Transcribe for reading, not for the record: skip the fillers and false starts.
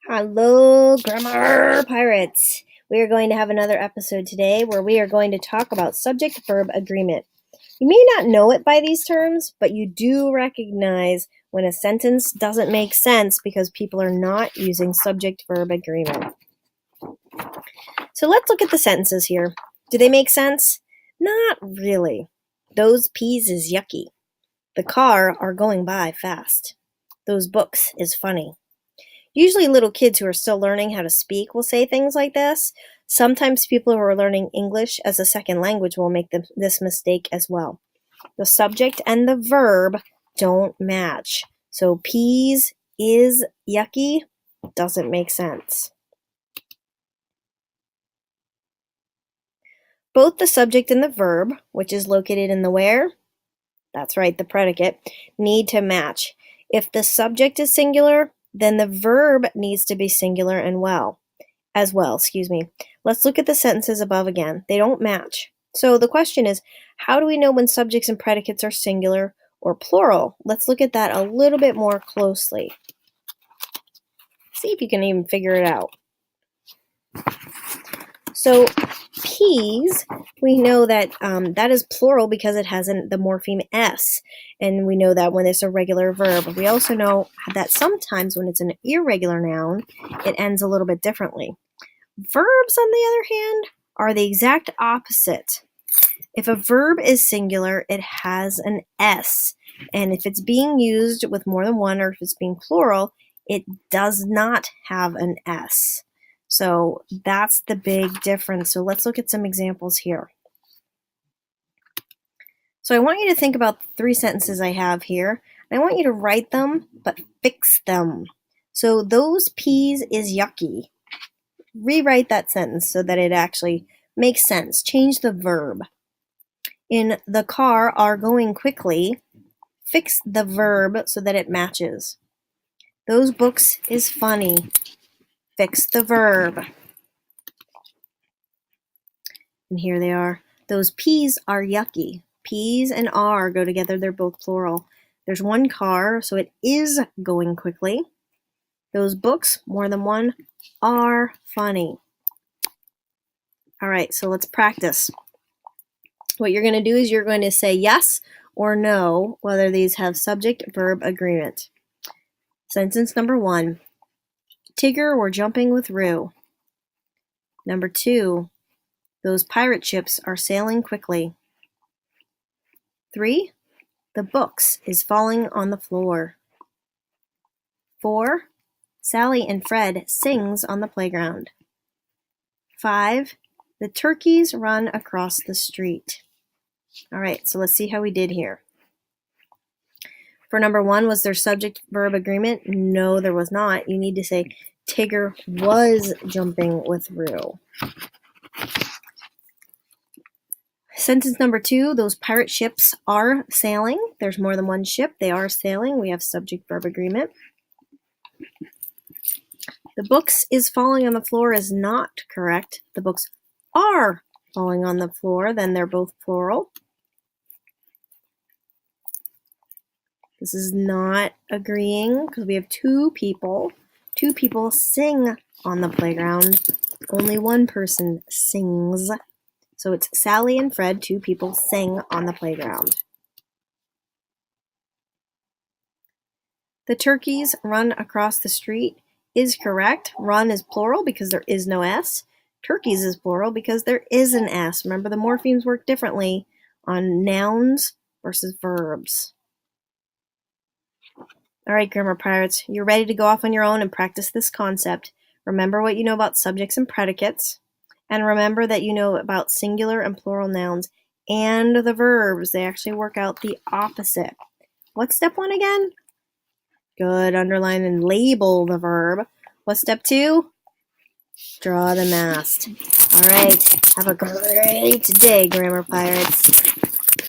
Hello, Grammar Pirates! We are going to have another episode today where we are going to talk about subject-verb agreement. You may not know it by these terms, but you do recognize when a sentence doesn't make sense because people are not using subject-verb agreement. So let's look at the sentences here. Do they make sense? Not really. Those peas is yucky. The car are going by fast. Those books is funny. Usually little kids who are still learning how to speak will say things like this. Sometimes people who are learning English as a second language will make this mistake as well. The subject and the verb don't match. So peas is yucky doesn't make sense. Both the subject and the verb, which is located in the where, that's right, the predicate, need to match. If the subject is singular, then the verb needs to be singular as well. Let's look at the sentences above again. They don't match. So the question is, how do we know when subjects and predicates are singular or plural? Let's look at that a little bit more closely. See if you can even figure it out. So peas, we know that that is plural because it has the morpheme S, and we know that when it's a regular verb. We also know that sometimes when it's an irregular noun, it ends a little bit differently. Verbs, on the other hand, are the exact opposite. If a verb is singular, it has an S, and if it's being used with more than one or if it's being plural, it does not have an S. So that's the big difference. So let's look at some examples here. So I want you to think about the three sentences I have here. I want you to write them, but fix them. So those peas is yucky. Rewrite that sentence so that it actually makes sense. Change the verb. In the car are going quickly, fix the verb so that it matches. Those books is funny. Fix the verb. And here they are. Those peas are yucky. Peas and are go together. They're both plural. There's one car, so it is going quickly. Those books, more than one, are funny. All right, so let's practice. What you're going to do is you're going to say yes or no, whether these have subject-verb agreement. Sentence number 1. Tigger were jumping with Roo. Number 2, those pirate ships are sailing quickly. 3, the books is falling on the floor. 4, Sally and Fred sings on the playground. 5, the turkeys run across the street. All right, so let's see how we did here. For number 1, was there subject-verb agreement? No, there was not. You need to say Tigger was jumping with Roo. Sentence number 2, those pirate ships are sailing. There's more than one ship. They are sailing. We have subject-verb agreement. The books is falling on the floor is not correct. The books are falling on the floor. Then they're both plural. This is not agreeing because we have two people. Two people sing on the playground. Only one person sings. So it's Sally and Fred, two people sing on the playground. The turkeys run across the street is correct. Run is plural because there is no S. Turkeys is plural because there is an S. Remember, the morphemes work differently on nouns versus verbs. All right, Grammar Pirates, you're ready to go off on your own and practice this concept. Remember what you know about subjects and predicates. And remember that you know about singular and plural nouns and the verbs. They actually work out the opposite. What's step 1 again? Good. Underline and label the verb. What's step 2? Draw the mast. All right. Have a great day, Grammar Pirates.